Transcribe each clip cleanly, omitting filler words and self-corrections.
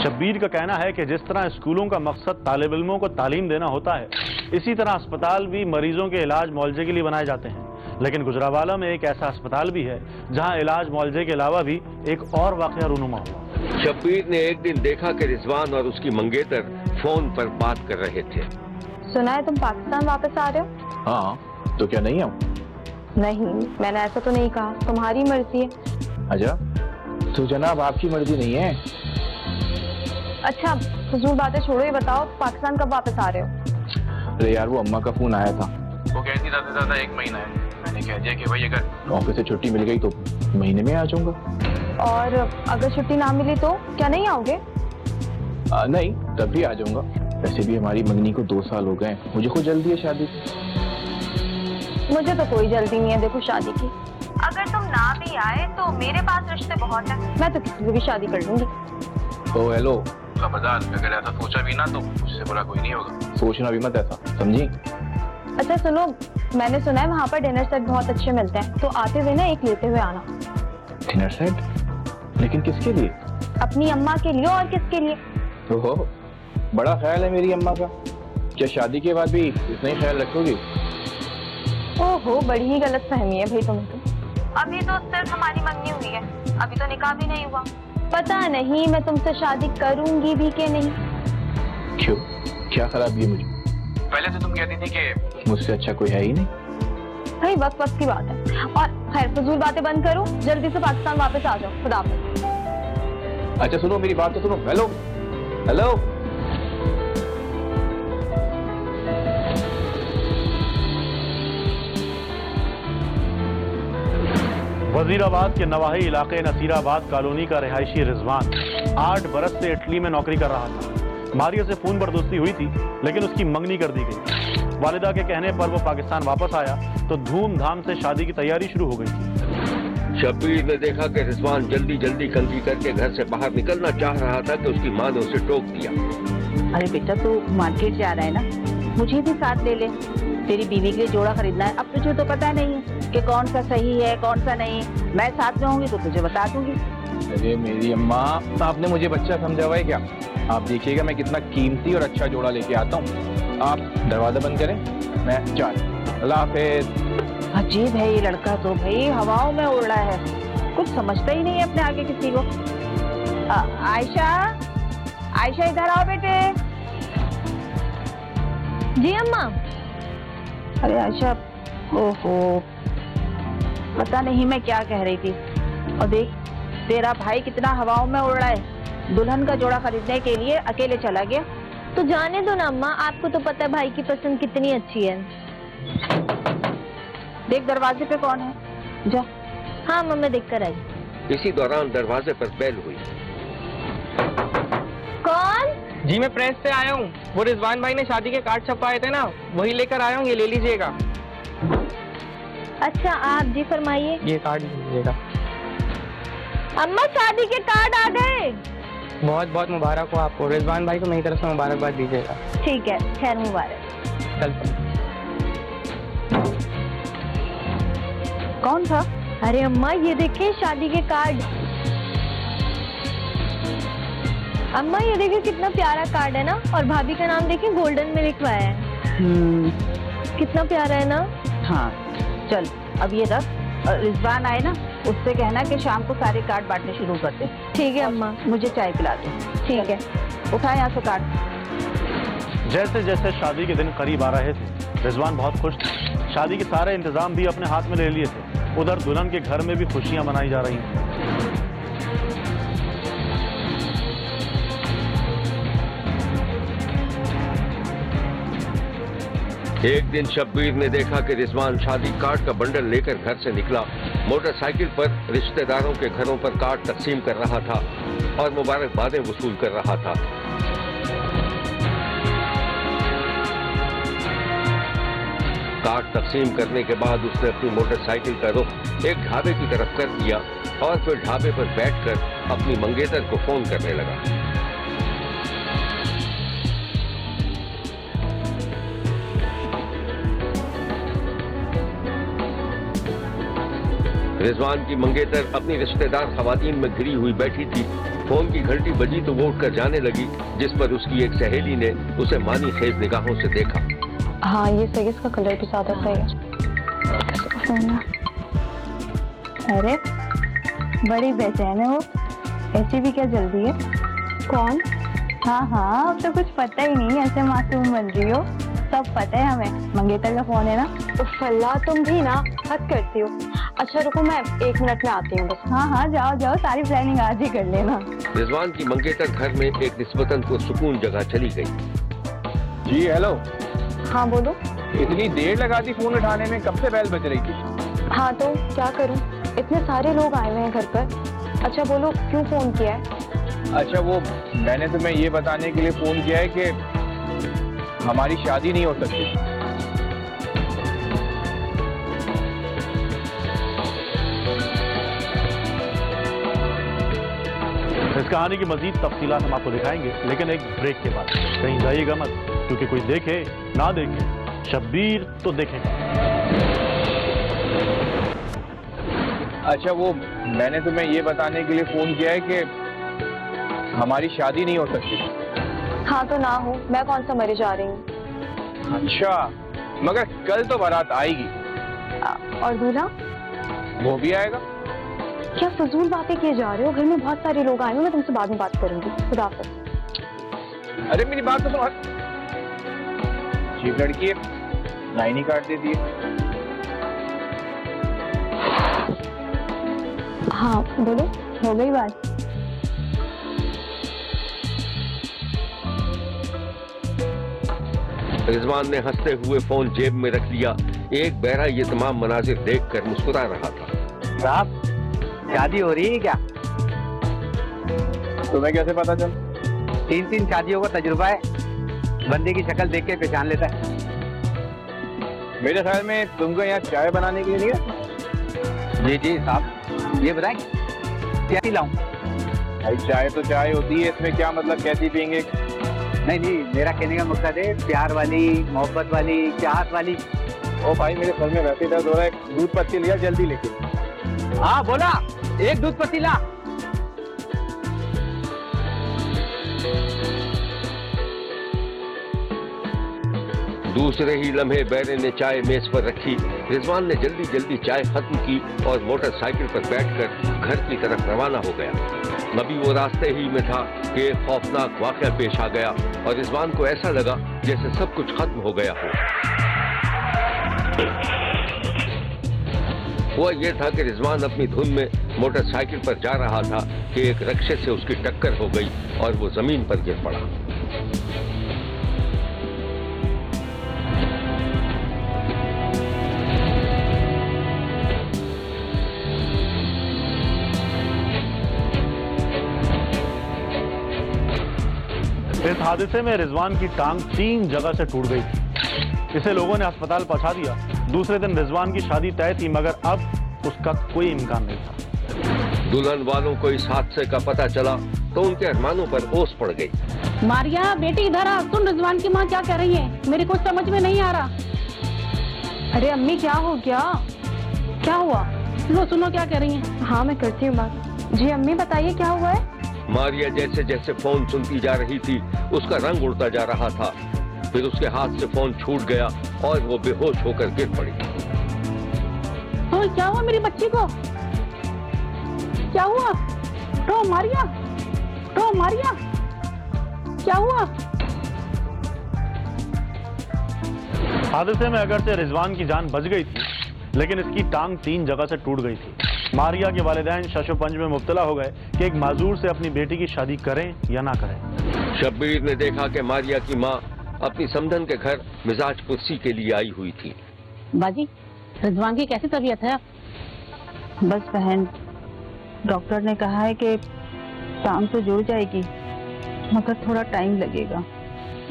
शब्बीर का कहना है कि जिस तरह स्कूलों का मकसद तालिब इल्मों को तालीम देना होता है, इसी तरह अस्पताल भी मरीजों के इलाज मुआवजे के लिए बनाए जाते हैं। लेकिन गुजरावाला में एक ऐसा अस्पताल भी है जहां इलाज मुआवजे के अलावा भी एक और वाकया रूनुमा हुआ। शब्बीर ने एक दिन देखा कि रिजवान और उसकी मंगेतर फोन पर बात कर रहे थे। सुना है तुम पाकिस्तान वापस आ रहे हो? हाँ, तो क्या नहीं आऊं? नहीं, मैंने ऐसा तो नहीं कहा, तुम्हारी मर्जी है। अच्छा, तो जनाब आपकी मर्जी नहीं है। अच्छा, फजूल बातें छोड़ो, ये बताओ पाकिस्तान कब वापस आ रहे हो? अरे यार, वो अम्मा का फोन आया था। वो कहती ज्यादा से ज्यादा 1 महीना है। मैंने कह दिया कि भाई अगर ऑफिस से छुट्टी मिल गई तो महीने में आ जाऊंगा। और अगर छुट्टी ना मिली तो क्या नहीं आओगे? नहीं, तब भी आ जाऊंगा। वैसे भी हमारी मंगनी को 2 साल हो गए, मुझे खुद जल्दी है शादी की। मुझे तो कोई जल्दी नहीं है देखो शादी की। अगर तुम ना भी आए तो मेरे पास रिश्ते बहुत हैं, मैं तो किसी से भी शादी कर लूंगी। ओ हेलो, खबरदार, अगर ऐसा सोचा भी ना तो मुझसे बुरा कोई नहीं होगा। सोचना भी मत ऐसा, समझी? अच्छा सुनो, मैंने सुना है वहाँ पर डिनर सेट बहुत अच्छे मिलते हैं, तो आते हुए ना एक लेते हुए आना। Dinner set? लेकिन किसके लिए? अपनी अम्मा के लिए। और किसके लिए? ओहो, बड़ा ख्याल है मेरी अम्मा का। क्या शादी के बाद भी इतना ही ख्याल रखोगी? ओहो, बड़ी ही गलत फहमी है भाई तुम्हें तो। अभी तो सिर्फ हमारी मंगनी हुई है, अभी तो निकाह भी नहीं हुआ। पता नहीं मैं तुमसे शादी करूंगी भी कि नहीं। क्यों, क्या खराबी है मुझे? पहले तो तुम कहती थी कि मुझसे अच्छा कोई है ही नहीं। भाई वक्त वक्त की बात है। और खैर फजूल बातें बंद करो, जल्दी से पाकिस्तान वापस आ जाओ। खुदा हाफिज। अच्छा सुनो, मेरी बात तो सुनो। हेलो हेलो, वजीराबाद के नवाही इलाके नसीराबाद कॉलोनी का रिहायशी रिजवान 8 बरस से इटली में नौकरी कर रहा था। मारिया से फोन पर दोस्ती हुई थी, लेकिन उसकी मंगनी कर दी गई। वालिदा के कहने पर वो पाकिस्तान वापस आया तो धूमधाम से शादी की तैयारी शुरू हो गई थी। शब्बीर ने देखा कि रिजवान जल्दी जल्दी कंघी करके घर से बाहर निकलना चाह रहा था कि उसकी माँ ने उसे टोक दिया। अरे बेटा, तू मार्केट जा रहा है ना, मुझे भी साथ ले ले। तेरी बीवी के लिए जोड़ा खरीदना है। अब तुझे तो पता नहीं है कि कौन सा सही है कौन सा नहीं। मैं साथ में होंगी तो तुझे बता दूंगी। अरे मेरी अम्मा, आपने मुझे बच्चा समझा हुआ है क्या? आप देखिएगा मैं कितना कीमती और अच्छा जोड़ा लेके आता हूँ। आप दरवाजा बंद करें, मैं जा रहा हूं। अल्लाह हाफिज। अजीब है ये लड़का तो भाई, हवाओं में उड़ रहा है, कुछ समझता ही नहीं है अपने आगे किसी को। आयशा, आयशा इधर आओ बेटे। जी अम्मा। अरे आयशा, ओहो, पता नहीं मैं क्या कह रही थी। और देख, तेरा भाई कितना हवाओं में उड़ रहा है। दुल्हन का जोड़ा खरीदने के लिए अकेले चला गया। तो जाने दो ना अम्मा, आपको तो पता है भाई की पसंद कितनी अच्छी है। देख दरवाजे पे कौन है, जा। हाँ मम्मी, देख कर आई। इसी दौरान दरवाजे पर बेल हुई। कौन? जी मैं प्रेस से आया हूँ। वो रिजवान भाई ने शादी के कार्ड छपवाए थे ना, वही लेकर आया हूँ। ये ले लीजिएगा। अच्छा आप जी फरमाइए। ये कार्ड लीजिएगा। अम्मा शादी के कार्ड आ गए। बहुत बहुत मुबारक हो आपको। रिजवान भाई को मेरी तरफ से मुबारकबाद दीजिएगा। ठीक है, खैर मुबारक। चल। कौन था? अरे अम्मा ये देखिए शादी के कार्ड। अम्मा ये देखिए कितना प्यारा कार्ड है ना, और भाभी का नाम देखिए गोल्डन में लिखवाया है। कितना प्यारा है ना। हाँ चल, अब ये रख। रिजवान आए ना, उससे कहना कि शाम को सारे कार्ड बांटने शुरू कर दे। ठीक है अम्मा। मुझे चाय पिला दे। ठीक है। उठा यहाँ से कार्ड। जैसे जैसे शादी के दिन करीब आ रहे थे, रिजवान बहुत खुश था। शादी के सारे इंतजाम भी अपने हाथ में ले लिए थे। उधर दुल्हन के घर में भी खुशियां मनाई जा रही थी। एक दिन शब्बीर ने देखा कि रिजवान शादी कार्ड का बंडल लेकर घर से निकला। मोटरसाइकिल पर रिश्तेदारों के घरों पर कार्ड तकसीम कर रहा था और मुबारकबादें वसूल कर रहा था। कार्ड तकसीम करने के बाद उसने अपनी मोटरसाइकिल का रुख एक ढाबे की तरफ कर दिया और फिर ढाबे पर बैठकर अपनी मंगेतर को फोन करने लगा। रिजवान की मंगेतर अपनी रिश्तेदार खवातीन में घिरी हुई बैठी थी फोन की घंटी बजी तो वो उठकर जाने लगी, जिस पर उसकी एक सहेली ने उसे मानी खेज निगाहों से देखा। हाँ ये सही, इसका कलर भी ज्यादा सही है। अरे बड़ी बेचैन है वो, ऐसी भी क्या जल्दी है? कौन? हाँ अब तो कुछ पता ही नहीं, ऐसे मासूम बन रही हो। सब पता है हमें, मंगेतर का फोन है ना। फल्ला तुम भी ना हद करती हो। अच्छा रुको, मैं 1 मिनट में आती हूँ बस। हाँ जाओ, सारी प्लानिंग आज ही कर लेना। रिजवान की मंगेतर घर में एक निस्बतन पुरसुकून जगह चली गई। जी हेलो। हाँ बोलो। इतनी देर लगा दी फोन उठाने में, कब से बेल बज रही थी? हाँ तो क्या करूँ, इतने सारे लोग आए हुए हैं घर पर। अच्छा बोलो क्यों फोन किया है? अच्छा वो मैंने तुम्हें ये बताने के लिए फोन किया है कि हमारी शादी नहीं हो सकती। इस कहानी की मजीद तफसीलात हम आपको दिखाएंगे, लेकिन एक ब्रेक के बाद। कहीं जाइएगा मत, क्योंकि कोई देखे ना देखे, शब्बीर तो देखेगा। अच्छा वो मैंने तुम्हें ये बताने के लिए फोन किया है कि हमारी शादी नहीं हो सकती। हाँ तो ना हो, मैं कौन सा मरे जा रही हूँ। अच्छा मगर कल तो बारात आएगी। और दूल्हा? वो भी आएगा। क्या फजूल बातें किए जा रहे हो, घर में बहुत सारे लोग आए हैं, मैं तुमसे बाद में बात करूंगी। खुदा हाफ़िज़। अरे मेरी बात तो सुनो। चीफ लड़की है, लाइन ही काट देती है। हाँ बोलो, हो गई बात? रिजवान ने हंसते हुए फोन जेब में रख लिया। एक बहरा ये तमाम मनाजिर देखकर मुस्कुरा रहा था। साहब शादी हो रही है क्या? तुम्हें कैसे पता चल? 3 शादियों का तजुर्बा है, बंदे की शक्ल देख के पहचान लेता है। मेरे ख्याल में तुमको यहाँ चाय बनाने के लिए नहीं है? जी साहब, ये बताएं क्या लाऊं? भाई चाय तो चाय होती है, इसमें क्या मतलब कैसी पियेंगे? नहीं मेरा कहने का मकसद है प्यार वाली, मोहब्बत वाली, चाहत वाली। ओ भाई मेरे सर में वैसे दर्द हो रहा है, दूध पत्ती लिया जल्दी लेके। हाँ बोला, एक दूध पत्ती ला। दूसरे ही लम्हे बैरे ने चाय मेज पर रखी। रिजवान ने जल्दी जल्दी चाय खत्म की और मोटरसाइकिल पर बैठकर घर की तरफ रवाना हो गया। अभी वो रास्ते ही में था कि एक खौफनाक वाकया पेश आ गया और रिजवान को ऐसा लगा जैसे सब कुछ खत्म हो गया हो। हुआ ये था कि रिजवान अपनी धुन में मोटरसाइकिल पर जा रहा था कि एक रिक्शे से उसकी टक्कर हो गई और वो जमीन पर गिर पड़ा। इस हादसे में रिजवान की टांग 3 जगह से टूट गई थी। इसे लोगों ने अस्पताल पहुंचा दिया। दूसरे दिन रिजवान की शादी तय थी, मगर अब उसका कोई इम्कान नहीं था। दुल्हन वालों को इस हादसे का पता चला तो उनके अरमानों पर ओस पड़ गई। मारिया बेटी इधर आ, सुन रिजवान की माँ क्या कह रही है, मेरे कुछ समझ में नहीं आ रहा। अरे अम्मी क्या हो गया? क्या हुआ? लो सुनो क्या कह रही है। हाँ मैं करती हूँ बात। जी अम्मी बताइए क्या हुआ है? मारिया जैसे जैसे फोन सुनती जा रही थी उसका रंग उड़ता जा रहा था। फिर उसके हाथ से फोन छूट गया और वो बेहोश होकर गिर पड़ी। तो क्या हुआ मेरी बच्ची को? क्या हुआ? तो मारिया क्या हुआ? हादसे में अगरचे रिजवान की जान बच गई थी, लेकिन इसकी टांग 3 जगह से टूट गई थी। मारिया के वालिदैन शशोपंज में मुब्तला हो गए कि एक माजूर से अपनी बेटी की शादी करें या ना करें। शब्बीर ने देखा कि मारिया की माँ अपनी समधन के घर मिजाज कुर्सी के लिए आई हुई थी। बाजी रिजवान की कैसी तबीयत है? बस बहन, डॉक्टर ने कहा है कि टांग तो जुड़ जाएगी, मगर थोड़ा टाइम लगेगा।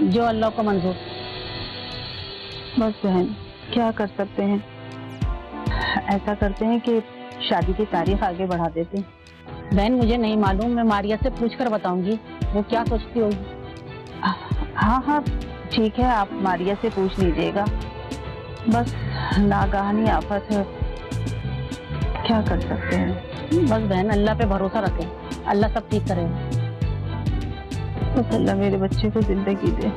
जो अल्लाह को मंजूर। बस बहन क्या कर सकते हैं, ऐसा करते हैं कि शादी की तारीख आगे बढ़ा देते हैं। बहन मुझे नहीं मालूम, मैं मारिया से पूछ कर बताऊंगी वो क्या सोचती होगी। हाँ ठीक है, आप मारिया से पूछ लीजिएगा। बस नागाहनी आफत है, क्या कर सकते हैं। बस बहन अल्लाह पे भरोसा रखें। अल्लाह सब ठीक करेगा। बस अल्लाह मेरे बच्चे को जिंदगी दे।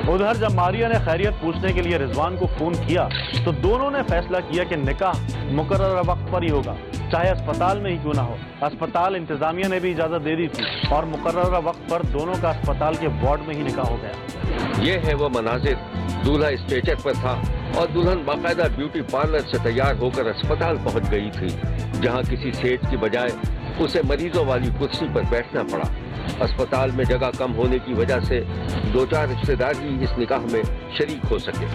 उधर जब मारिया ने खैरियत पूछने के लिए रिजवान को फोन किया तो दोनों ने फैसला किया कि निकाह मुकर्रर वक्त पर ही होगा, चाहे अस्पताल में ही क्यों ना हो। अस्पताल इंतजामिया ने भी इजाजत दे दी थी और मुकर्रर वक्त पर दोनों का अस्पताल के वार्ड में ही निकाह हो गया। ये है वो मनाजिर, दूल्हा स्ट्रेचर पर था और दुल्हन बाकायदा ब्यूटी पार्लर से तैयार होकर अस्पताल पहुंच गई थी, जहां किसी सेठ की बजाय उसे मरीजों वाली कुर्सी पर बैठना पड़ा। अस्पताल में जगह कम होने की वजह से 2-4 रिश्तेदार ही इस निकाह में शरीक हो सके।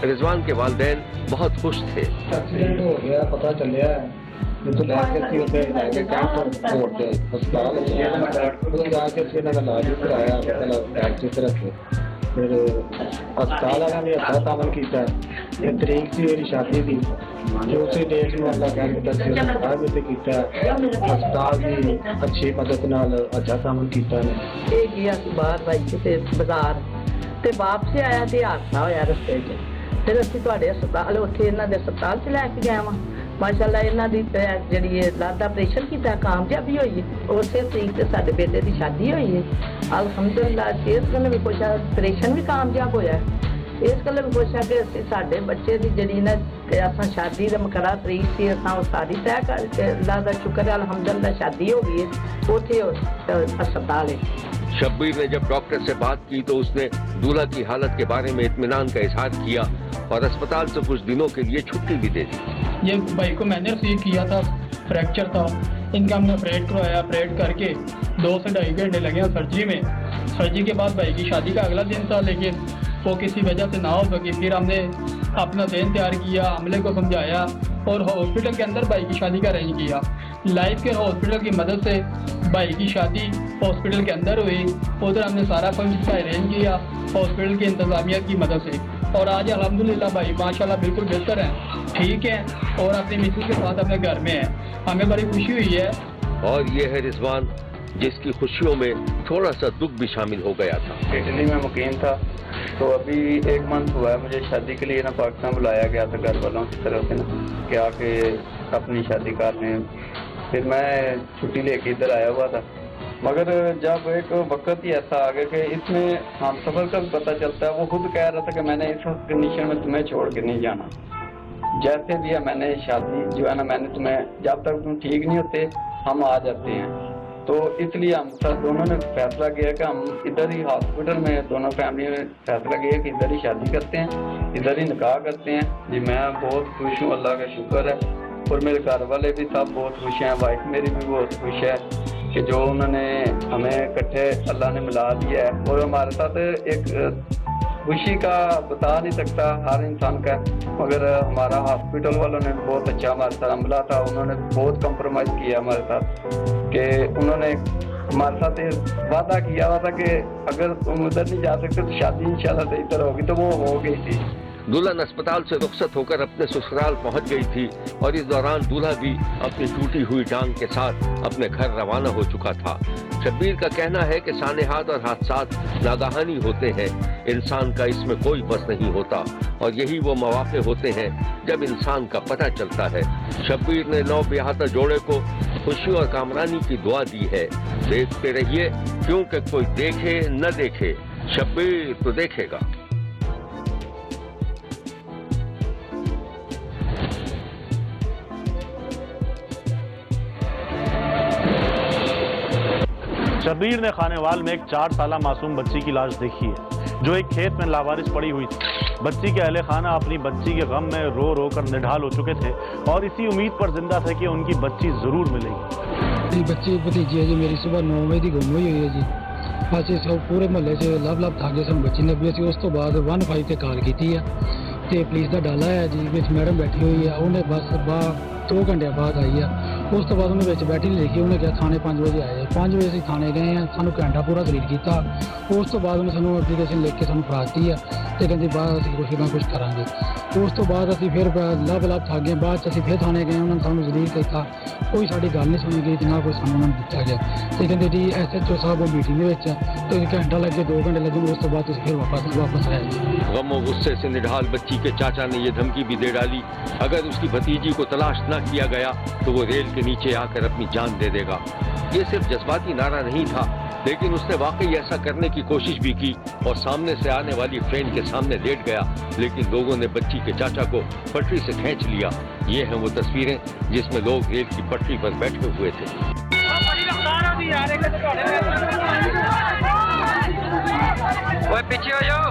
रिजवान के वालिदैन बहुत खुश थे। एक्सीडेंट हो गया, पता चलिया तो लेके कैंप छोड़ दे अस्पताल जाके इलाज कराया फिर अस्पताल वाला ने अच्छा तामल किया। ये तरीक से मेरी शादी थी जो उसी डेट में अल्लाह किया अस्पताल की अच्छी मदद नाल अच्छा तामल किया ने। ਇਹ ਗਿਆ ਸੀ ਬਾਹਰ ਬਾਈਕ ਤੇ ਬਾਜ਼ਾਰ ਤੇ ਵਾਪਸ ਆਇਆ ਤੇ ਹਾਦਸਾ ਹੋਇਆ ਰਸਤੇ 'ਚ। ਫਿਰ ਅਸੀਂ ਤੁਹਾਡੇ ਹਸਪਤਾਲ ਉੱਥੇ ਇਹਨਾਂ ਦੇ ਹਸਪਤਾਲ 'ਚ ਲੈ ਕੇ ਗਏ ਵਾਂ। ਮਾਸ਼ਾਅੱਲਾ ਇਹਨਾਂ ਦੀ ਜਿਹੜੀ ਇਹ ਲੱਤ ਦਾ ਆਪਰੇਸ਼ਨ ਕੀਤਾ ਕਾਮਯਾਬੀ ਹੋਈ ਹੈ। ਉਸੇ ਤਰੀਕ ਤੇ ਸਾਡੇ ਬੇਟੇ ਦੀ ਸ਼ਾਦੀ ਹੋਈ ਹੈ। ਅਲਹਮਦੁਲਿਲਾ ਇਸ ਗੱਲ ਵੀ ਖੁਸ਼ ਹਾਂ, ਆਪਰੇਸ਼ਨ ਵੀ ਕਾਮਯਾਬ ਹੋਇਆ। ਇਸ ਗੱਲ ਵੀ ਖੁਸ਼ ਹਾਂ ਕਿ ਅਸੀਂ ਸਾਡੇ ਬੱਚੇ ਦੀ ਜਿਹੜੀ ਨਾ ਕਿ ਆਪਾਂ ਸ਼ਾਦੀ ਦਾ ਮੁਕਰਰ ਤਰੀਕ ਸੀ ਅਸਾਂ ਉਹ ਸਾਰੀ ਤੈਅ ਕਰਕੇ ਅੱਲਾਹ ਦਾ ਸ਼ੁਕਰ ਹੈ ਅਲਹਮਦੁਲਿਲਾ ਸ਼ਾਦੀ ਹੋ गई है। ਉੱਥੇ अस्पताल है। शब्बीर ने जब डॉक्टर से बात की तो उसने दूल्हा की हालत के बारे में इत्मीनान का इजहार किया और अस्पताल से कुछ दिनों के लिए छुट्टी भी दे दी। ये भाई को मैंने रिसीव किया था, फ्रैक्चर था, इनका हमने ऑपरेट करवाया। ऑपरेट करके 2 से 2.5 घंटे लगे सर्जरी में। सर्जरी के बाद भाई की शादी का अगला दिन था, लेकिन वो किसी वजह से ना हो सकी। फिर हमने अपना जहन तैयार किया, अमले को समझाया और हॉस्पिटल के अंदर भाई की शादी का अरेंज किया। लाइफ के हॉस्पिटल की मदद से भाई की शादी हॉस्पिटल के अंदर हुई। उधर हमने सारा फंड का अरेंज किया हॉस्पिटल की इंतजामिया की मदद से। और आज अल्हम्दुलिल्लाह भाई माशाल्लाह बिल्कुल बेहतर हैं, ठीक है और अपनी मिसेज के साथ अपने घर में है। हमें बड़ी खुशी हुई है। और ये है रिजवान, जिसकी खुशियों में थोड़ा सा दुख भी शामिल हो गया था। इटली में मुकीम था तो अभी 1 मंथ हुआ है मुझे शादी के लिए ना पाकिस्तान बुलाया गया था घर वालों की तरफ से ना कि आके अपनी शादी कर लें। फिर मैं छुट्टी लेके इधर आया हुआ था, मगर जब एक वक्त ही ऐसा आ गया कि इसमें हम सफर का भी पता चलता है। वो खुद कह रहा था कि मैंने इस कंडीशन में तुम्हें छोड़ के नहीं जाना, जैसे भी है मैंने शादी जो है ना मैंने तुम्हें जब तक तुम ठीक नहीं होते हम आ जाते हैं। तो इसलिए हम सब दोनों ने फैसला किया कि हम इधर ही हॉस्पिटल में दोनों फैमिली ने फैसला किया कि इधर ही शादी करते हैं, इधर ही निकाह करते हैं। जी मैं बहुत खुश हूँ, अल्लाह का शुक्र है और मेरे घर वाले भी सब बहुत खुश हैं। वाइफ मेरी भी बहुत खुश है कि जो उन्होंने हमें इकट्ठे अल्लाह ने मिला दिया है। और हमारे साथ एक खुशी का बता नहीं सकता हर इंसान का, मगर हमारा हॉस्पिटल वालों ने बहुत अच्छा हमारे साथ अमला था। उन्होंने बहुत कंप्रोमाइज़ किया हमारे साथ कि उन्होंने हमारे साथ वादा किया हुआ था कि अगर तुम उधर नहीं जा सकते तो शादी इंशाल्लाह सही तरह होगी, तो वो हो गई थी। दुल्हन अस्पताल से रुखसत होकर अपने ससुराल पहुंच गई थी और इस दौरान दूल्हा भी अपनी टूटी हुई टांग के साथ अपने घर रवाना हो चुका था। शब्बीर का कहना है कि सानेहात और हादसात नागाहानी होते हैं, इंसान का इसमें कोई बस नहीं होता और यही वो मौके होते हैं जब इंसान का पता चलता है। शब्बीर ने नौ ब्याहता जोड़े को खुशी और कामरानी की दुआ दी है। देखते रहिए, क्योंकि कोई देखे न देखे, शब्बीर तो देखेगा। शब्बीर ने खानेवाल में एक 4 साला मासूम बच्ची की लाश देखी है जो एक खेत में लावारिस पड़ी हुई थी। बच्ची के अहले खाना अपनी बच्ची के गम में रो रो कर निढाल हो चुके थे और इसी उम्मीद पर जिंदा थे कि उनकी बच्ची जरूर मिलेगी। बच्ची भतीजी है जी मेरी, सुबह 9 बजे की गुम हुई है जी। अच्छे सब पूरे मोहल्ले से लब था सन बच्ची लभी सी। उस तो बाद 15 से कॉल की है तो पुलिस का डाला है जी, बिच मैडम बैठी हुई है। उन्हें बस 2 घंटे बाद आई है। उस तो बाद उन्हें बिच बैठी नहीं लिखी, उन्हें कहा थाने 5 बजे आए। 5 बजे अं थाने गए हैं, सानू घंटा पूरा दलील किया। उस तो बाद उन्हें सानू एप्लीकेशन लिख के सानू फड़ाती है तो कहती बाद असीं कुछ ना कुछ करांगे। उस तो बाद असीं फिर लब थक गए। बाद असीं फिर थाने गए, उन्होंने सानू जलील किया, कोई साडी गल नहीं सुनी गई ना कोई सानू उन्होंने दिता गया। तो कहते जी SHO साहब वो मीटिंग तो 1 घंटा लगे 2 घंटे लगे। उस तो बाद फिर वापस आए। गम और गुस्से से निढाल बच्ची के चाचा ने यह धमकी भी दे डाली, अगर उसकी भतीजी को तलाश न किया गया तो वो रेल के नीचे आकर अपनी जान दे देगा। ये सिर्फ जज्बाती नारा नहीं था, लेकिन उसने वाकई ऐसा करने की कोशिश भी की और सामने से आने वाली ट्रेन के सामने लेट गया, लेकिन लोगों ने बच्ची के चाचा को पटरी से खींच लिया। ये हैं वो तस्वीरें जिसमें लोग रेल की पटरी पर बैठे हुए थे। वो पीछे हो जाओ।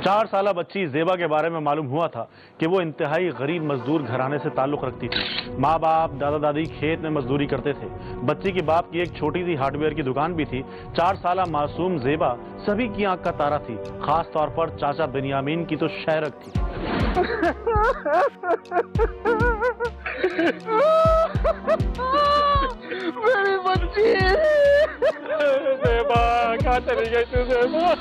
4 साला बच्ची जेबा के बारे में मालूम हुआ था कि वो इंतहाई गरीब मजदूर घराने से ताल्लुक रखती थी। माँ बाप दादा दादी खेत में मजदूरी करते थे। बच्ची के बाप की एक छोटी सी हार्डवेयर की दुकान भी थी। 4 साला मासूम जेबा सभी की आंख का तारा थी, खास तौर पर चाचा बिन्यामीन की तो शायरक थी। मेरी बच्ची जेबा, कहाँ चली गई तू जेबा?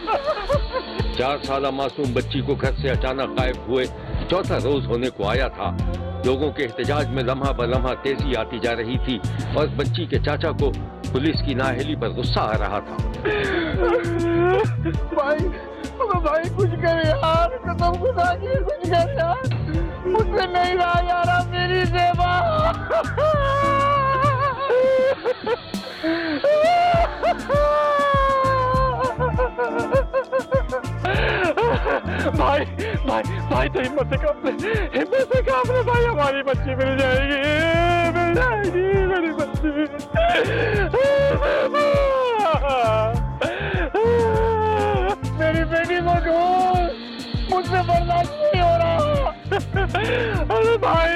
4 साला मासूम बच्ची को घर से अचानक गायब हुए 4था रोज होने को आया था। लोगों के एहतजाज में लम्हा ब लम्हा तेजी आती जा रही थी और बच्ची के चाचा को पुलिस की नाअहली पर गुस्सा आ रहा था। भाई कुछ कर यार, कसम खुदा की कुछ कर यार, मुझसे नहीं रहा यार मेरी जेबा। भाई भाई भाई तो हिम्मत से काम ले भाई, हमारी बच्ची मिल जाएगी मेरी बच्ची। मेरी बेटी को ढूंढ, मुझसे बर्दाश्त नहीं हो रहा। अरे भाई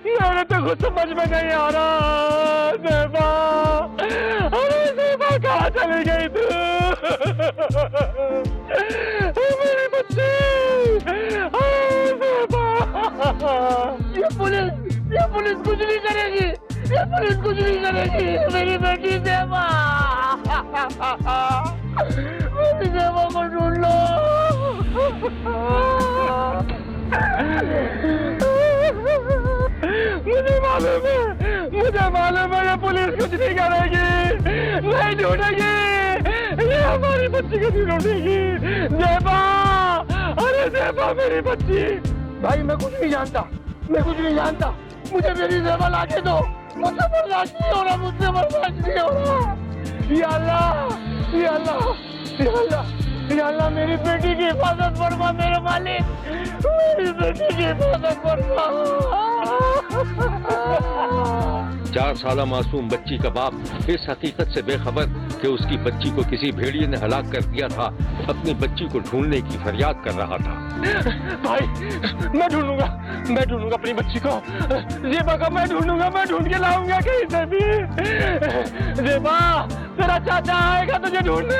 मेरे तो कुछ समझ में नहीं आ रहा। जेबा, अरे जेबा कहाँ चली गई तू? मेरी बच्ची, जेबा। ये पुलिस कुछ नहीं करेगी, ये पुलिस कुछ नहीं करेगी। मेरी बेटी जेबा, मेरी जेबा को ढूंढ लो। मुझे मालूम है ये पुलिस कुछ नहीं करेगी, नहीं ढूंढेगी, ये हमारी बच्ची को नहीं ढूंढेगी। जेबा, अरे जेबा मेरी बच्ची। भाई मैं कुछ नहीं जानता, मुझे मेरी जेबा ला के दो। मुझसे बर्दाश्त नहीं हो रहा, मुझसे बर्दाश्त नहीं हो रहा। या अल्लाह, या अल्लाह, या अल्लाह, या अल्लाह, मेरी बेटी की हिफाजत फरमा मेरे मालिक, मेरी बेटी की हिफाजत फरमा। 4 साला मासूम बच्ची का बाप इस हकीकत से बेखबर कि उसकी बच्ची को किसी भेड़िए ने हलाक कर दिया था, अपनी बच्ची को ढूंढने की फरियाद कर रहा था। भाई मैं ढूंढूंगा अपनी बच्ची को। जेबा का मैं ढूंढ के लाऊंगा कहीं से भी। जेबा, तेरा चाचा आएगा तुझे ढूंढने।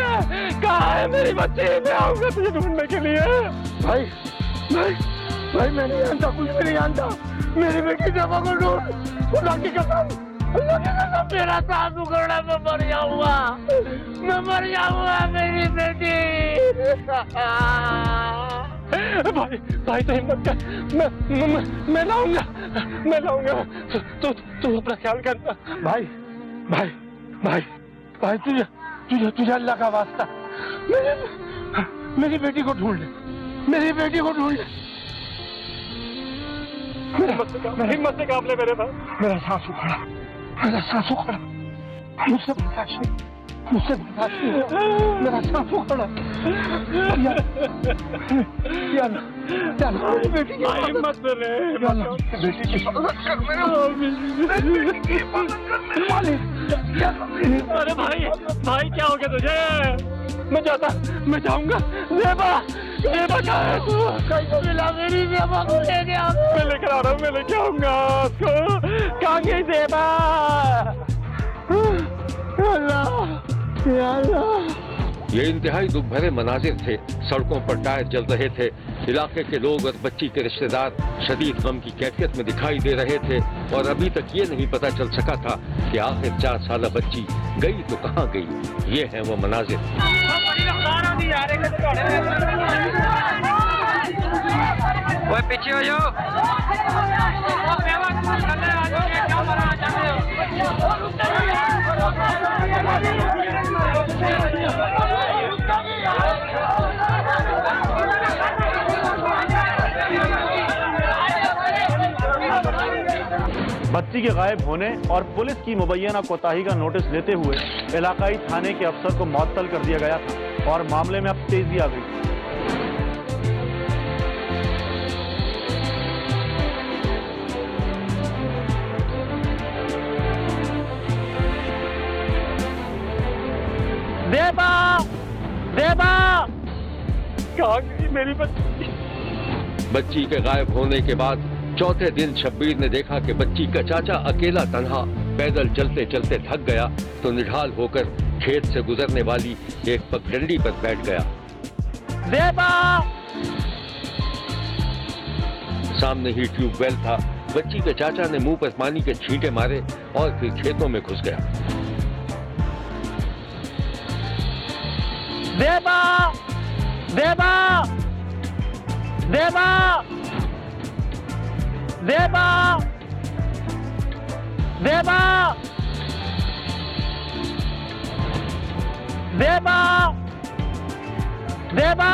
कहाँ है मेरी बच्ची? मैं आऊंगा तुझे ढूंढने के लिए। भाई मैं नहीं जानता, कुछ भी नहीं जानता। मेरी बेटी जेबा को ढूंढ। अल्लाह की कसम, मेरा सांस उखड़ना, मैं मर जाऊंगा मेरी बेटी। भाई तो हिम्मत कर, मैं लाऊंगा। तू अपना ख्याल करना। भाई तुझे अल्लाह का वास्ता मेरी बेटी को ढूंढ ले। हिम्मत से काम ले मेरे पास। मेरा सांस उखड़ा, मुझसे बर्दाश्त नहीं, मेरा सांस उखड़ा। मेरी बेटी की हिम्मत से ले, बेटी की हिफाजत कर मेरे। अरे भाई क्या हो गया तुझे? मैं जाऊंगा। जेबा कहाँ है तू? कहीं मिला मेरी जेबा को लेके आ। मैं लेकर आ रहा हूँ, मैं लेके आऊंगा उसको। कहाँ गई जेबा? अल्लाह। ये इंतहाई दुख भरे मनाजिर थे। सड़कों पर टायर जल रहे थे। इलाके के लोग और बच्ची के रिश्तेदार शदीद गम की कैफियत में दिखाई दे रहे थे और अभी तक ये नहीं पता चल सका था कि आखिर 4 साला बच्ची गई तो कहाँ गई। ये हैं वो मनाजिर। वो पीछे हो जाओ। बच्ची के गायब होने और पुलिस की मुबैना कोताही का नोटिस लेते हुए इलाकाई थाने के अफसर को मुअत्तल कर दिया गया था और मामले में अब तेजी आ गई। देबा, देबा, कहाँ गई मेरी बच्ची? बच्ची के गायब होने के बाद चौथे दिन शब्बीर ने देखा कि बच्ची का चाचा अकेला तन्हा पैदल चलते चलते थक गया तो निढाल होकर खेत से गुजरने वाली एक पगडंडी पर बैठ गया। देबा! सामने ही ट्यूबवेल था। बच्ची के चाचा ने मुंह पर पानी के छींटे मारे और फिर खेतों में घुस गया। देबा! देबा! देबा! देबा! देबा! देबा! देबा!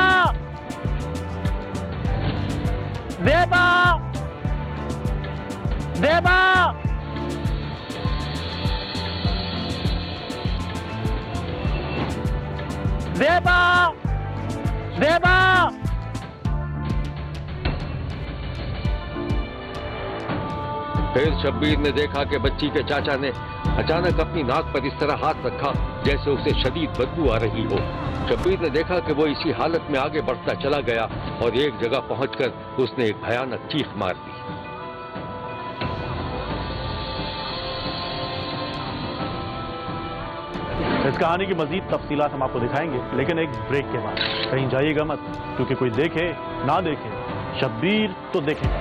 देबा! देबा! देबा! देबा! फिर शब्बीर ने देखा कि बच्ची के चाचा ने अचानक अपनी नाक पर इस तरह हाथ रखा जैसे उसे शदीद बदबू आ रही हो। शब्बीर ने देखा कि वो इसी हालत में आगे बढ़ता चला गया और एक जगह पहुंचकर उसने एक भयानक चीख मार दी। इस कहानी की मजीद तफसीलात हम आपको दिखाएंगे, लेकिन एक ब्रेक के बाद। कहीं जाइएगा मत, क्योंकि कोई देखे ना देखे, शब्बीर तो देखेगा।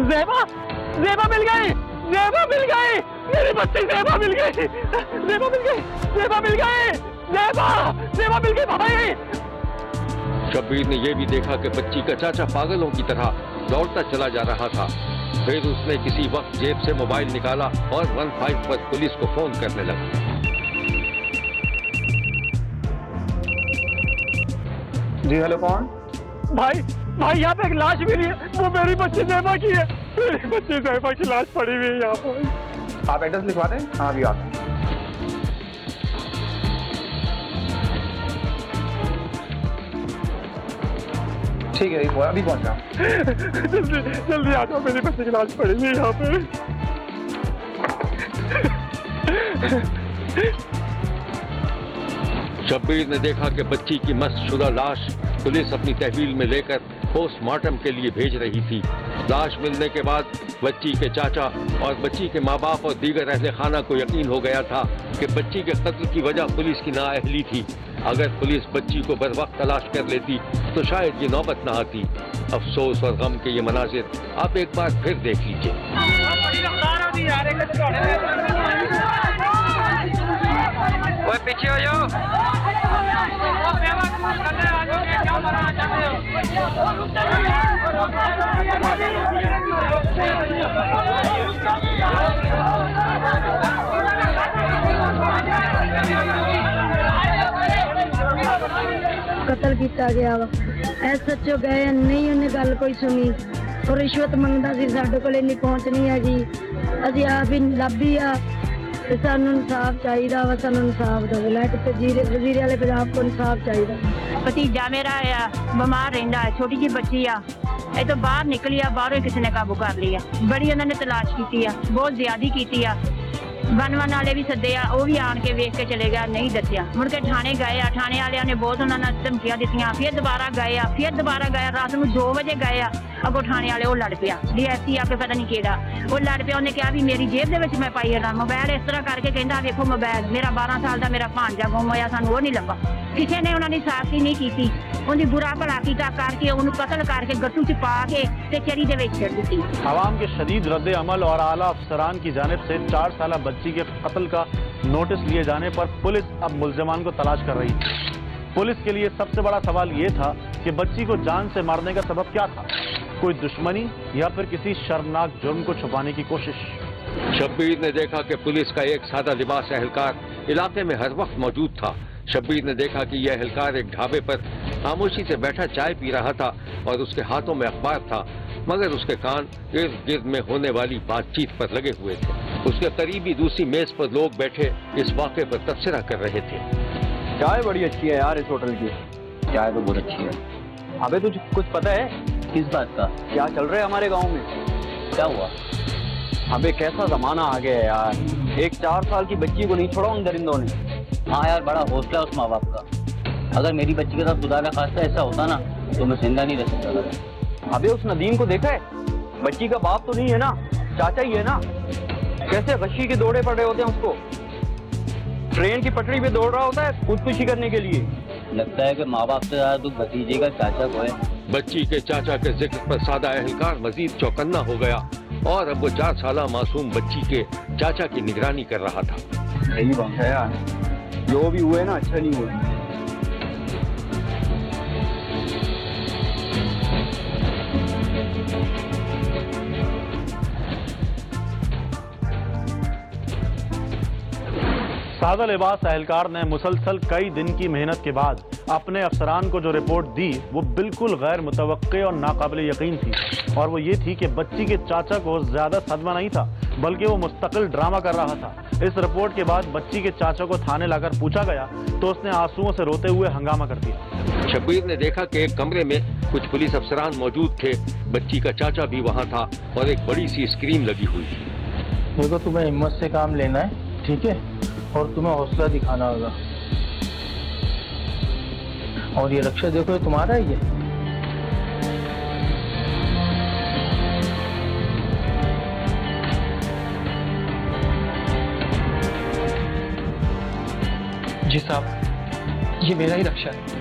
ज़ेबा! ज़ेबा मिल गई! ज़ेबा मिल गई! मेरी बच्ची ज़ेबा मिल गई! ज़ेबा मिल गई! ज़ेबा मिल गई! ज़ेबा! ज़ेबा मिल गई भाई! शब्बीर ने यह भी देखा कि बच्ची का चाचा पागलों की तरह दौड़ता चला जा रहा था। फिर उसने किसी वक्त जेब से मोबाइल निकाला और 15 पर पुलिस को फोन करने लगा। जी हेलो, कौन? भाई भाई यहाँ पे एक लाश मिली है, वो मेरी बच्ची ज़ेबा की है। मेरी बच्ची ज़ेबा की लाश पड़ी हुई है यहाँ पर। आप एड्रेस लिखवा दें, हाँ अभी आते हैं। ठीक है, अभी पहुंच रहा। जल्दी आ जाओ, मेरी बच्ची की लाश पड़ी हुई है यहाँ पे। शब्बीर ने देखा कि बच्ची की मस्तशुदा लाश पुलिस अपनी तहवील में लेकर पोस्टमार्टम के लिए भेज रही थी। लाश मिलने के बाद बच्ची के चाचा और बच्ची के माँ बाप और दीगर अहले खाना को यकीन हो गया था कि बच्ची के कत्ल की वजह पुलिस की नाअहली थी। अगर पुलिस बच्ची को बर वक्त तलाश कर लेती तो शायद ये नौबत न आती। अफसोस और गम के ये मनाजिर आप एक बार फिर देख लीजिए। वो पीछे हो जाओ। कतल किया गया वा। SHO गए नहीं, उन्हें गल कोई सुनी और रिश्वत मंगदा सी, साडे कोल इन्नी पहुंच नहीं हैगी। असीं आप ही लभी आ ते सानूं इंसाफ चाहिदा वा, सानूं इंसाफ दो। लैट ते वजीर वाले पंजाब को इंसाफ चाहिदा। भतीजा मेरा आ बीमार रहिंदा है, छोटी जी बच्ची आ, ये तो बाहर निकली आ, बाहरों किसी ने काबू कर लिया। बड़ी उन्होंने तलाश की आ, बहुत ज्यादा की आ। वन वाले भी सदे आ, वो भी आन के वेख के चले गया, नहीं दसिया। मुड़ के थाने गए आ, थाने वाले ने बहुत उन्होंने धमकियां दित्तियां। फिर दोबारा गए आ, फिर दोबारा गए, रात को 2 बजे गए आ। अगो थाने वाले वो लड़ पिया, DSP आके पता नहीं केड़ा वो लड़ पिया। उन्हें कहा भी मेरी जेब दे विच मैं पाई है मोबाइल, इस तरह करके कहंदा वेखो मोबाइल मेरा 12 साल का मेरा भांजा गुम होया, सानू वो नहीं लभा। किसी ने उन्होंने साथी नहीं की, उन्हें बुरा भला कीता करके उन्हें कतल करके गट्टू च पा के ते चरी दे विच छड्ड दित्ती। अवाम के शदीद रद्द अमल और आला अफसरान की जानिब से 4 साल बच्ची के कत्ल का नोटिस लिए जाने पर पुलिस अब मुल्जिमान को तलाश कर रही है। पुलिस के लिए सबसे बड़ा सवाल ये था कि बच्ची को जान से मारने का सबब क्या था, कोई दुश्मनी या फिर किसी शर्मनाक जुर्म को छुपाने की कोशिश। शब्बीर ने देखा कि पुलिस का एक सादा लिबास एहलकार इलाके में हर वक्त मौजूद था। शब्बीर ने देखा कि यह एहलकार एक ढाबे पर खामोशी से बैठा चाय पी रहा था और उसके हाथों में अखबार था, मगर उसके कान इर्द गिर्द में होने वाली बातचीत पर लगे हुए थे। उसके करीबी दूसरी मेज पर लोग बैठे इस वाक़े पर तबसरा कर रहे थे। चाय बड़ी अच्छी है यार इस होटल की। चाय तो बहुत अच्छी है। अबे तुझे कुछ पता है किस बात का? क्या चल रहा है हमारे गांव में? क्या हुआ? अबे कैसा जमाना आ गया है यार, एक 4 साल की बच्ची को नहीं छोड़ा उन दरिंदों ने। हाँ यार, बड़ा हौसला उस माँ बाप का। अगर मेरी बच्ची के साथ खुदा का खास्ता ऐसा होता ना तो मैं जिंदा नहीं रह सकता था। अबे उस नदीम को देखा है? बच्ची का बाप तो नहीं है ना, चाचा ही है ना। कैसे गशी के दौड़े पड़ रहे होते हैं उसको, ट्रेन की पटरी पे दौड़ रहा होता है खुदकुशी करने के लिए। लगता है कि माँ बाप से ज्यादा दुख भतीजे का चाचा को है। बच्ची के चाचा के जिक्र पर सादा एहलकार मजीद चौकन्ना हो गया और अब वो 4 साला मासूम बच्ची के चाचा की निगरानी कर रहा था। सही बात है यार, जो भी हुए ना अच्छा नहीं हुआ। सादा लिबास एहलकार ने मुसलसल कई दिन की मेहनत के बाद अपने अफसरान को जो रिपोर्ट दी वो बिल्कुल गैर मुतवक्के और नाकाबिल यकीन थी, और वो ये थी कि बच्ची के चाचा को ज्यादा सदमा नहीं था बल्कि वो मुस्तकिल ड्रामा कर रहा था। इस रिपोर्ट के बाद बच्ची के चाचा को थाने लाकर पूछा गया तो उसने आंसुओं से रोते हुए हंगामा कर दिया। शब्बीर ने देखा कि एक कमरे में कुछ पुलिस अफसरान मौजूद थे, बच्ची का चाचा भी वहाँ था और एक बड़ी सी स्क्रीन लगी हुई थी। देखो, तुम्हें हिम्मत से काम लेना है, ठीक है, और तुम्हें हौसला दिखाना होगा। और ये रक्षा देखो, ये तुम्हारा ही है। जी साहब, ये मेरा ही रक्षा है।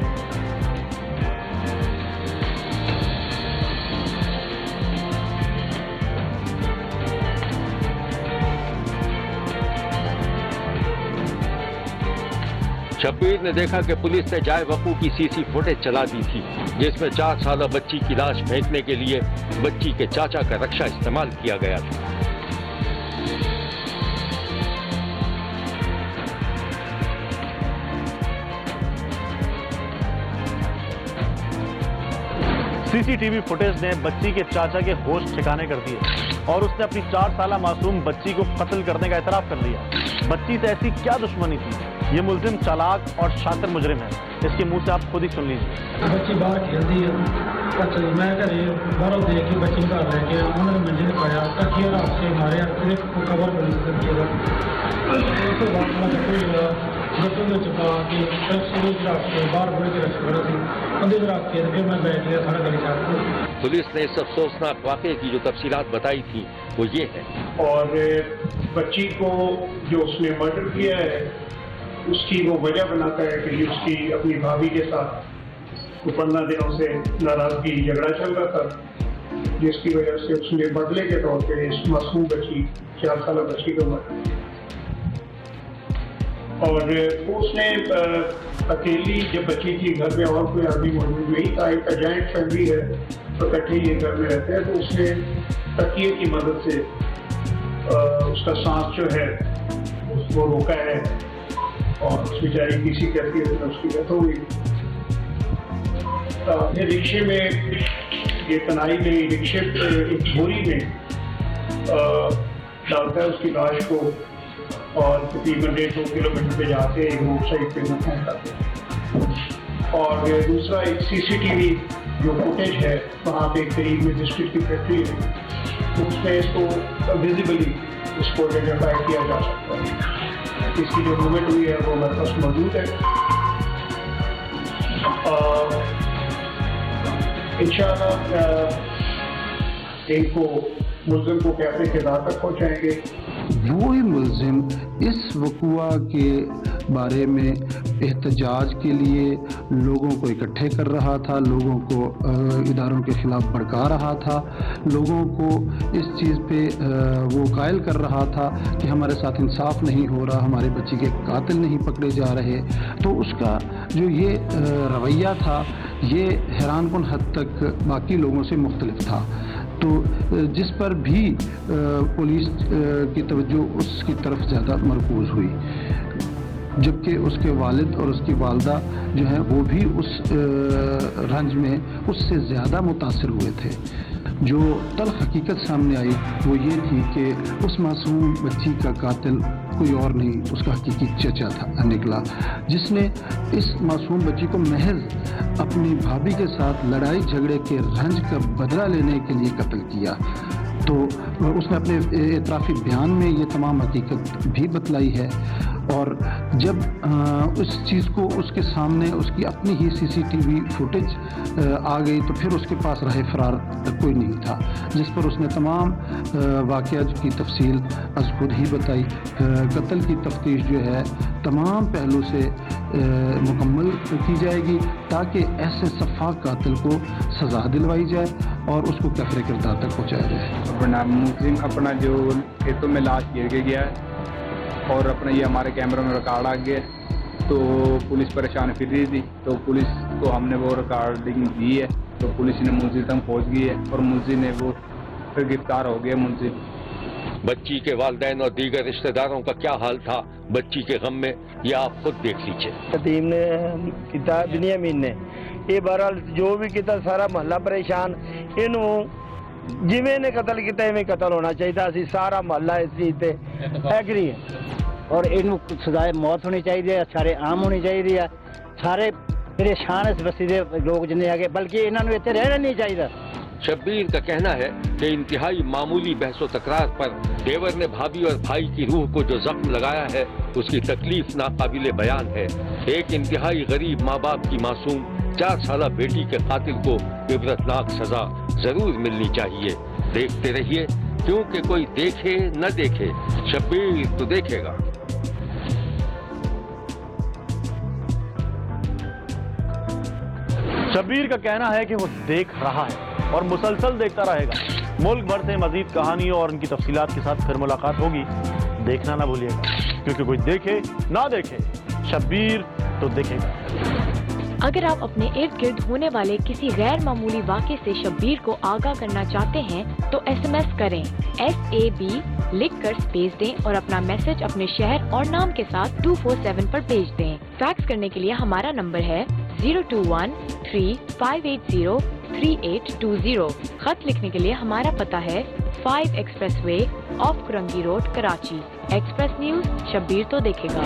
शब्बीर ने देखा कि पुलिस ने जाए वकू की सीसी फुटेज चला दी थी जिसमें 4 साला बच्ची की लाश फेंकने के लिए बच्ची के चाचा का रक्षा इस्तेमाल किया गया था। सीसीटीवी फुटेज ने बच्ची के चाचा के होश ठिकाने कर दिए और उसने अपनी 4 साला मासूम बच्ची को कत्ल करने का एतराफ कर लिया। बच्ची से ऐसी क्या दुश्मनी थी? ये मुल्जिम चालाक और शातिर मुजरिम है, इसके मुंह से आप खुद ही सुन लीजिए। बच्ची बाहर खेलती है, अच्छा मैं घरे बाहरों देख के बच्ची घर लेके उन्होंने मंजिल पाया तकिया आपसे मारे को कवर कर दिया। उसके बाद बच्चों में चुका कि रख के बाहर बड़े के रख थी अंदर रख के फिर मैं बैठ गया सारा गली चाहते। पुलिस ने इस अफसोसनाक वाक़े की जो तफसीलात बताई थी वो ये है। और बच्ची को जो उसने मर्डर किया है उसकी वो वजह बनाता है कि उसकी अपनी भाभी के साथ 15 दिनों से नाराजगी झगड़ा चल रहा था, जिसकी वजह से उसने बदले के तौर पे इस मासूम बच्ची 4 साल बच्ची को मारा। और उसने अकेली जब बच्ची की घर में और कोई आदमी मौजूद नहीं था, एक जॉइंट फैमिली है तो इकट्ठे ये घर में रहते हैं, तो उसने तकिए की मदद से उसका सांस जो है उसको रोका है और उस बेचारी किसी कैफियत में उसकी डेथ हो गई। ये रिक्शे में ये तनाई में रिक्शे एक बोरी में डालता है उसकी लाश को और तकरीबन 1.5 किलोमीटर पे जाते एक रोड साइड पे दफन करते हैं। और दूसरा एक सीसीटीवी जो फुटेज है वहाँ पे करीब में डिस्ट्रिक्ट की फैक्ट्री है, तो उसमें इसको विजिबली इसको आइडेंटिफाई किया जा सकता है। इसकी जो मूवमेंट हुई है वो हमारे पास मौजूद है। इंशाअल्लाह इनको मुलजिम को कैसे सजा तक पहुँचाएंगे। वो ही मुलजिम इस वक़ुआ के बारे में एहतजाज के लिए लोगों को इकट्ठे कर रहा था, लोगों को इदारों के खिलाफ भड़का रहा था, लोगों को इस चीज़ पे वो कायल कर रहा था कि हमारे साथ इंसाफ नहीं हो रहा, हमारे बच्चे के कातिल नहीं पकड़े जा रहे। तो उसका जो ये रवैया था ये हैरानकुन हद तक बाकी लोगों से मुख्तलिफ था। तो जिस पर भी पुलिस की तवज्जो उसकी तरफ ज़्यादा मरकूज़ हुई, जबकि उसके वालिद और उसकी वालदा जो है वो भी उस रंज में उससे ज़्यादा मुतासिर हुए थे। जो तल्ख हकीकत सामने आई वो ये थी कि उस मासूम बच्ची का कातिल कोई और नहीं, उसका हकीकी चचा था निकला, जिसने इस मासूम बच्ची को महज अपनी भाभी के साथ लड़ाई झगड़े के रंज का बदला लेने के लिए कत्ल किया। तो उसने अपने एतराफ़ी बयान में ये तमाम हकीकत भी बतलाई है। और जब उस चीज़ को उसके सामने उसकी अपनी ही सीसीटीवी फुटेज आ गई तो फिर उसके पास राह फरार कोई नहीं था, जिस पर उसने तमाम वाक़या की तफसील अज खुद ही बताई। कत्ल की तफ्तीश जो है तमाम पहलू से मुकम्मल की जाएगी ताकि ऐसे सफ़ाक कातिल को सज़ा दिलवाई जाए और उसको कैफरे किरदार तक पहुँचाया जाए। अपना मुस्लिम अपना जो खेतों में लाश गिर के गया है और अपना ये हमारे कैमरों में रिकॉर्ड आ गया, तो पुलिस परेशान फिर रही थी, तो पुलिस को हमने वो रिकॉर्डिंग दी है, तो पुलिस ने मुंशी तक पहुँच गई है और मुंशी ने वो फिर गिरफ्तार हो गया मुंशी। बच्ची के वालिदैन और दीगर रिश्तेदारों का क्या हाल था बच्ची के गम में, ये आप खुद देख लीजिए। तदीम ने किता बिनियामीन ने ये बहरहाल जो भी किता सारा महला परेशान, इनू जिमें ने कतल किया इवें कतल होना चाहिए, असी सारा महला इस चीज पे एग्री है और इन सजाए मौत होनी चाहिए, सारे आम होनी चाहिए, सारे परेशान इस बस्ती के लोग जिन्हें आगे, बल्कि इन्होंने इतने रहना नहीं चाहिए। शब्बीर का कहना है कि इंतहाई मामूली बहसो तकरार पर देवर ने भाभी और भाई की रूह को जो जख्म लगाया है उसकी तकलीफ नाकाबिले बयान है। एक इंतहाई गरीब माँ बाप की मासूम 4 साला बेटी के कातिल को इबरतनाक सजा जरूर मिलनी चाहिए। देखते रहिए, क्योंकि कोई देखे न देखे शब्बीर तो देखेगा। शब्बीर का कहना है कि वो देख रहा है और मुसलसल देखता रहेगा। मुल्क भर से मजीद कहानियों और उनकी तफसीलात के साथ फिर मुलाकात होगी। देखना ना भूलिएगा, क्योंकि कोई देखे ना देखे शब्बीर तो देखेगा। अगर आप अपने इर्द गिर्द होने वाले किसी गैर मामूली वाक़े से शब्बीर को आगाह करना चाहते हैं तो SMS करें SAB लिखकर स्पेस दें और अपना मैसेज अपने शहर और नाम के साथ 247 पर भेज दें। फैक्स करने के लिए हमारा नंबर है 02135803820। खत लिखने के लिए हमारा पता है 5 express way of Korangi road, Karachi. Express news Shabbir तो देखेगा।